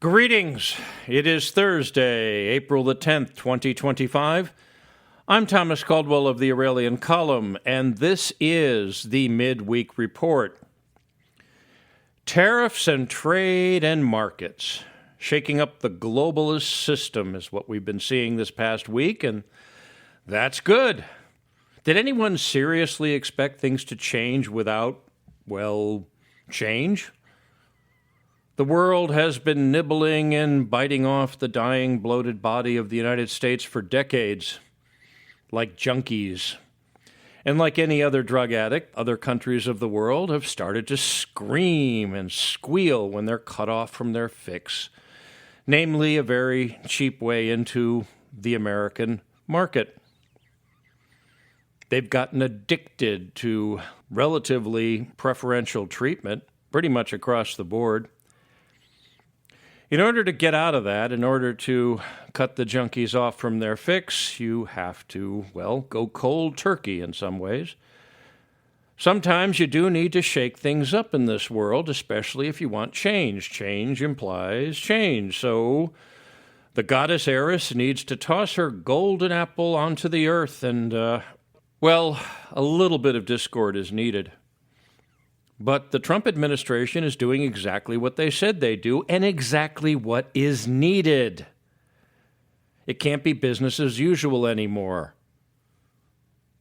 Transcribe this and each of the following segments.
Greetings. It is Thursday, April the 10th, 2025. I'm Thomas Caldwell of the Aurelian Column, and this is the Midweek Report. Tariffs and trade and markets. Shaking up the globalist system is what we've been seeing this past week, and that's good. Did anyone seriously expect things to change without, change? The world has been nibbling and biting off the dying, bloated body of the United States for decades, like junkies. And like any other drug addict, other countries of the world have started to scream and squeal when they're cut off from their fix, namely a very cheap way into the American market. They've gotten addicted to relatively preferential treatment, pretty much across the board. In order to get out of that, in order to cut the junkies off from their fix, you have to, go cold turkey in some ways. Sometimes you do need to shake things up in this world, especially if you want change. Change implies change. So the goddess Eris needs to toss her golden apple onto the earth, and, a little bit of discord is needed. But the Trump administration is doing exactly what they said they'd do and exactly what is needed. It can't be business as usual anymore.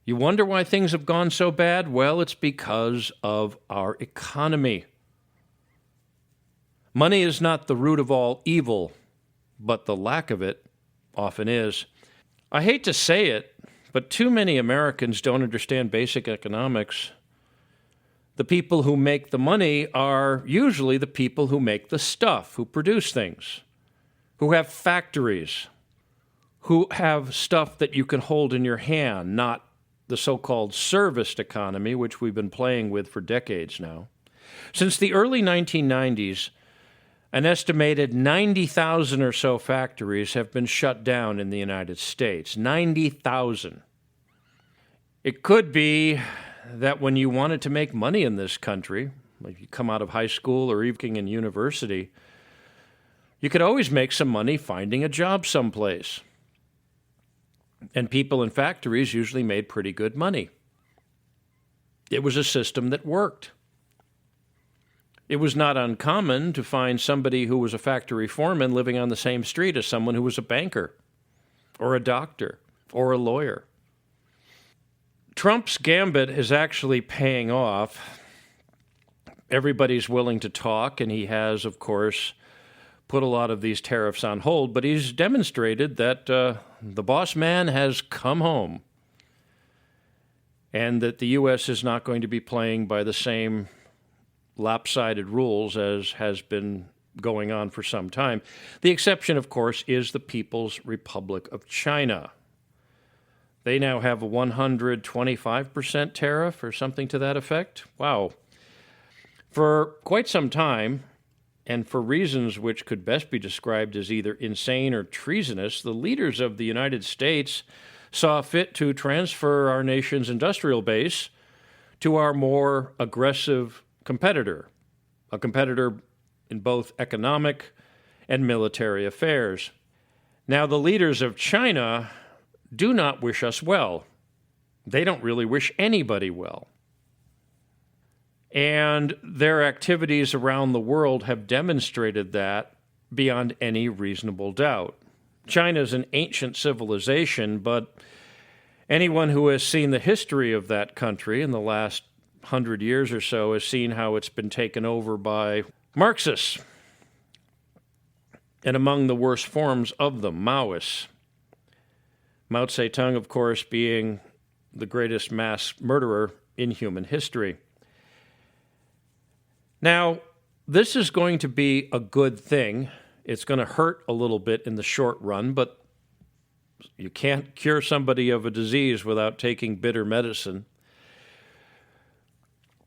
You wonder why things have gone so bad? Well, it's because of our economy. Money is not the root of all evil, but the lack of it often is. I hate to say it, but too many Americans don't understand basic economics. The people who make the money are usually the people who make the stuff, who produce things, who have factories, who have stuff that you can hold in your hand, not the so-called serviced economy, which we've been playing with for decades now. Since the early 1990s, an estimated 90,000 or so factories have been shut down in the United States. 90,000. It could be that when you wanted to make money in this country, like you come out of high school or even in university, you could always make some money finding a job someplace. And people in factories usually made pretty good money. It was a system that worked. It was not uncommon to find somebody who was a factory foreman living on the same street as someone who was a banker or a doctor or a lawyer. Trump's gambit is actually paying off. Everybody's willing to talk, and he has, of course, put a lot of these tariffs on hold, but he's demonstrated that the boss man has come home and that the U.S. is not going to be playing by the same lopsided rules as has been going on for some time. The exception, of course, is the People's Republic of China. They now have a 125% tariff or something to that effect. Wow. For quite some time, and for reasons which could best be described as either insane or treasonous, the leaders of the United States saw fit to transfer our nation's industrial base to our more aggressive competitor, a competitor in both economic and military affairs. Now, the leaders of China do not wish us well. They don't really wish anybody well. And their activities around the world have demonstrated that beyond any reasonable doubt. China is an ancient civilization, but anyone who has seen the history of that country in the last 100 years or so has seen how it's been taken over by Marxists, and among the worst forms of them, Maoists. Mao Zedong, of course, being the greatest mass murderer in human history. Now, this is going to be a good thing. It's going to hurt a little bit in the short run, but you can't cure somebody of a disease without taking bitter medicine.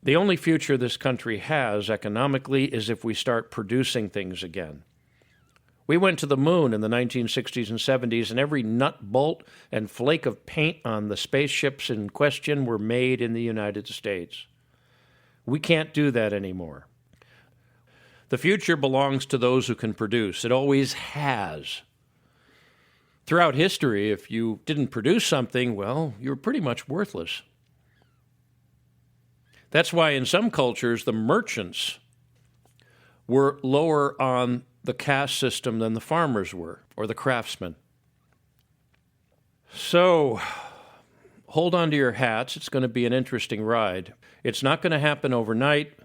The only future this country has economically is if we start producing things again. We went to the moon in the 1960s and 70s, and every nut, bolt, and flake of paint on the spaceships in question were made in the United States. We can't do that anymore. The future belongs to those who can produce. It always has. Throughout history, if you didn't produce something, well, you're pretty much worthless. That's why in some cultures, the merchants were lower on the caste system than the farmers were, or the craftsmen. So, hold on to your hats. It's going to be an interesting ride. It's not going to happen overnight,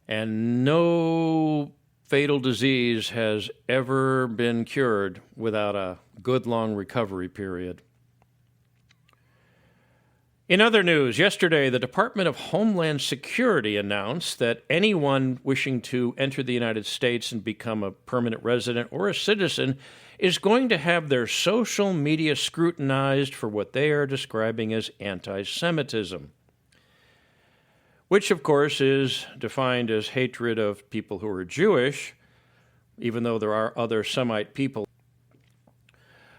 and no fatal disease has ever been cured without a good long recovery period. In other news, yesterday the Department of Homeland Security announced that anyone wishing to enter the United States and become a permanent resident or a citizen is going to have their social media scrutinized for what they are describing as anti-Semitism, which, of course, is defined as hatred of people who are Jewish, even though there are other Semite people.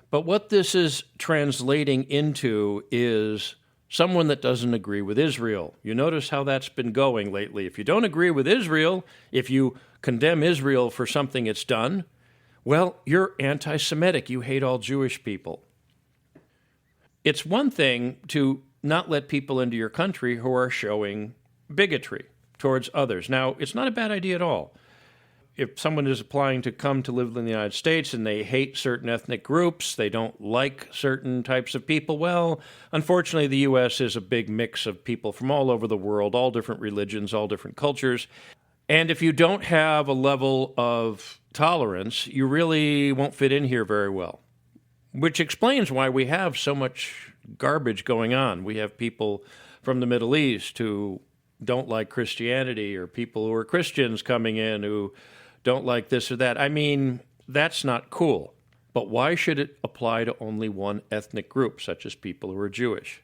But what this is translating into is someone that doesn't agree with Israel. You notice how that's been going lately. If you don't agree with Israel, if you condemn Israel for something it's done, well, you're anti-Semitic. You hate all Jewish people. It's one thing to not let people into your country who are showing bigotry towards others. Now, it's not a bad idea at all. If someone is applying to come to live in the United States and they hate certain ethnic groups, they don't like certain types of people, well, unfortunately, the U.S. is a big mix of people from all over the world, all different religions, all different cultures. And if you don't have a level of tolerance, you really won't fit in here very well, which explains why we have so much garbage going on. We have people from the Middle East who don't like Christianity, or people who are Christians coming in who don't like this or that. I mean, that's not cool. But why should it apply to only one ethnic group, such as people who are Jewish?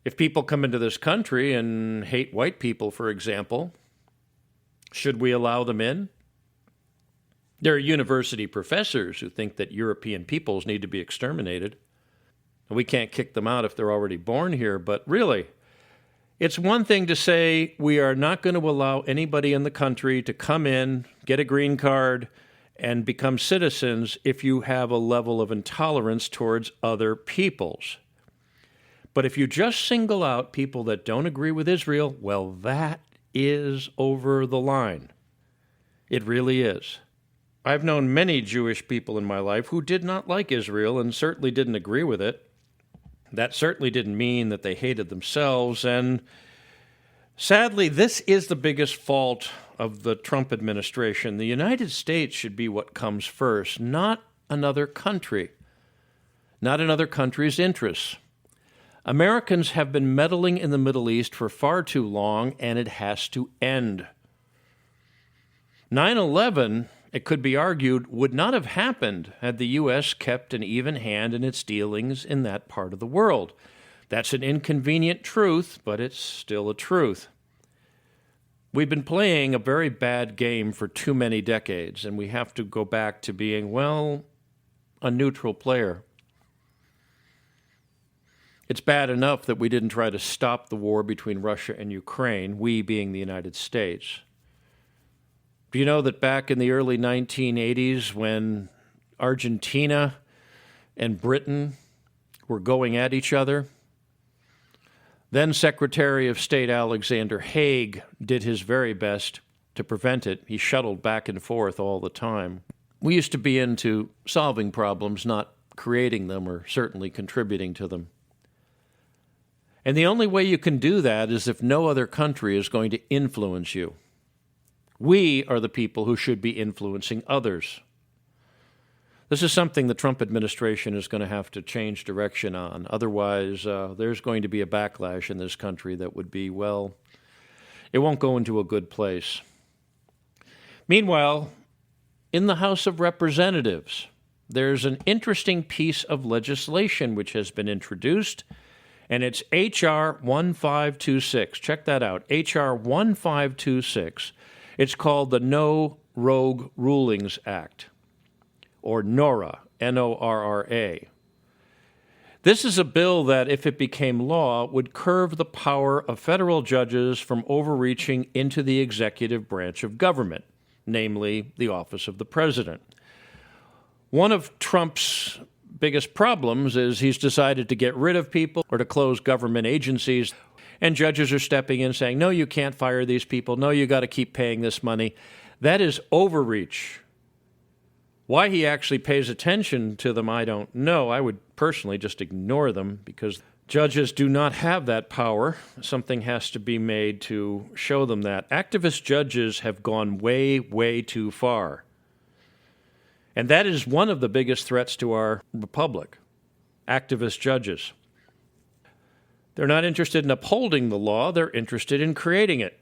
If people come into this country and hate white people, for example, should we allow them in? There are university professors who think that European peoples need to be exterminated. We can't kick them out if they're already born here, but really, it's one thing to say we are not going to allow anybody in the country to come in, get a green card, and become citizens if you have a level of intolerance towards other peoples. But if you just single out people that don't agree with Israel, well, that is over the line. It really is. I've known many Jewish people in my life who did not like Israel and certainly didn't agree with it. That certainly didn't mean that they hated themselves, and sadly, this is the biggest fault of the Trump administration. The United States should be what comes first, not another country, not another country's interests. Americans have been meddling in the Middle East for far too long, and it has to end. 9/11, it could be argued, would not have happened had the U.S. kept an even hand in its dealings in that part of the world. That's an inconvenient truth, but it's still a truth. We've been playing a very bad game for too many decades, and we have to go back to being, well, a neutral player. It's bad enough that we didn't try to stop the war between Russia and Ukraine, we being the United States. Do you know that back in the early 1980s, when Argentina and Britain were going at each other, then Secretary of State Alexander Haig did his very best to prevent it. He shuttled back and forth all the time. We used to be into solving problems, not creating them or certainly contributing to them. And the only way you can do that is if no other country is going to influence you. We are the people who should be influencing others. This is something the Trump administration is going to have to change direction on. Otherwise, there's going to be a backlash in this country that would be, well, it won't go into a good place. Meanwhile, in the House of Representatives, there's an interesting piece of legislation which has been introduced, and it's H.R. 1526. Check that out, H.R. 1526. It's called the No Rogue Rulings Act, or NORA, N-O-R-R-A. This is a bill that, if it became law, would curb the power of federal judges from overreaching into the executive branch of government, namely the office of the president. One of Trump's biggest problems is he's decided to get rid of people or to close government agencies, and judges are stepping in saying, no, you can't fire these people. No, you got to keep paying this money. That is overreach. Why he actually pays attention to them, I don't know. I would personally just ignore them because judges do not have that power. Something has to be made to show them that. Activist judges have gone way, way too far. And that is one of the biggest threats to our republic, activist judges. They're not interested in upholding the law, they're interested in creating it.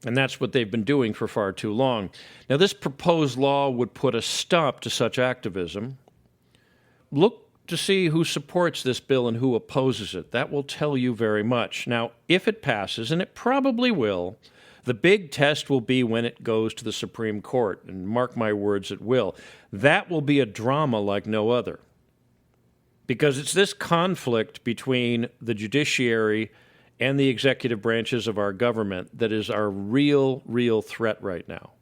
And that's what they've been doing for far too long. Now, this proposed law would put a stop to such activism. Look to see who supports this bill and who opposes it. That will tell you very much. Now, if it passes, and it probably will, the big test will be when it goes to the Supreme Court, and mark my words, it will. That will be a drama like no other, because it's this conflict between the judiciary and the executive branches of our government that is our real threat right now.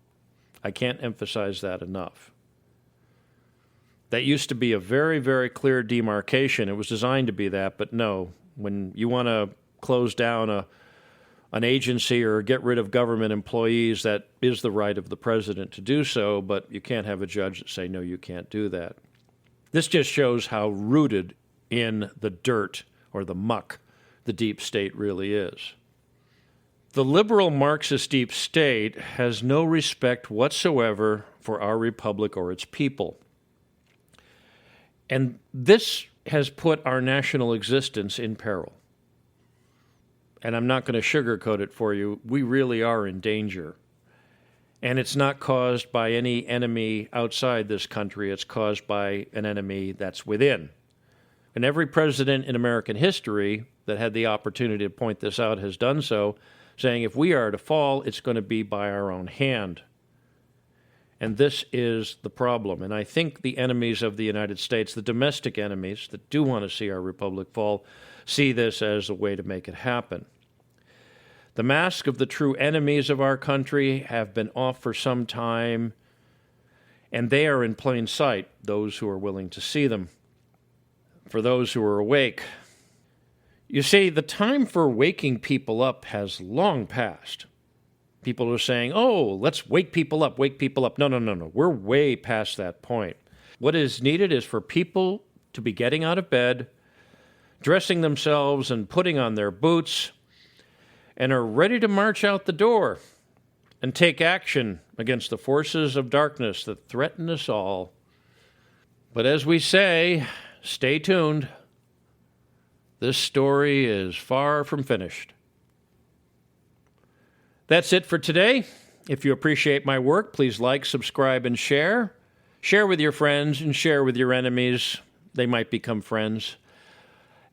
I can't emphasize that enough. That used to be a very, very clear demarcation. It was designed to be that, but no. When you want to close down an agency or get rid of government employees, that is the right of the president to do so, but you can't have a judge that say, no, you can't do that. This just shows how rooted in the dirt or the muck the deep state really is. The liberal Marxist deep state has no respect whatsoever for our republic or its people. And this has put our national existence in peril. And I'm not going to sugarcoat it for you. We really are in danger. And it's not caused by any enemy outside this country. It's caused by an enemy that's within. And every president in American history that had the opportunity to point this out has done so, saying if we are to fall, it's going to be by our own hand. And this is the problem. And I think the enemies of the United States, the domestic enemies that do want to see our republic fall, see this as a way to make it happen. The mask of the true enemies of our country have been off for some time, and they are in plain sight, those who are willing to see them. For those who are awake, you see, the time for waking people up has long passed. People are saying, oh, let's wake people up, wake people up. No. We're way past that point. What is needed is for people to be getting out of bed, dressing themselves and putting on their boots, and are ready to march out the door and take action against the forces of darkness that threaten us all. But as we say, stay tuned. This story is far from finished. That's it for today. If you appreciate my work, please like, subscribe, and share. Share with your friends and share with your enemies. They might become friends.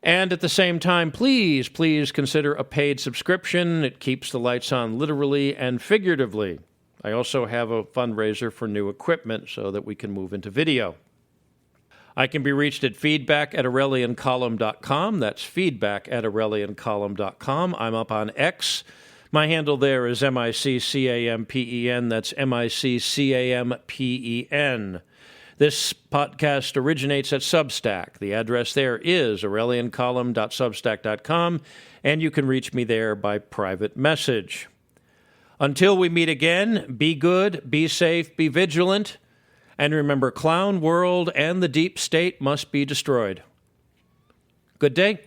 And at the same time, please consider a paid subscription. It keeps the lights on literally and figuratively. I also have a fundraiser for new equipment so that we can move into video. I can be reached at feedback@aureliancolumn.com. That's feedback@aureliancolumn.com. I'm up on X. My handle there is MICCAMPEN. That's MICCAMPEN. This podcast originates at Substack. The address there is aureliancolumn.substack.com, and you can reach me there by private message. Until we meet again, be good, be safe, be vigilant, and remember, Clown World and the deep state must be destroyed. Good day.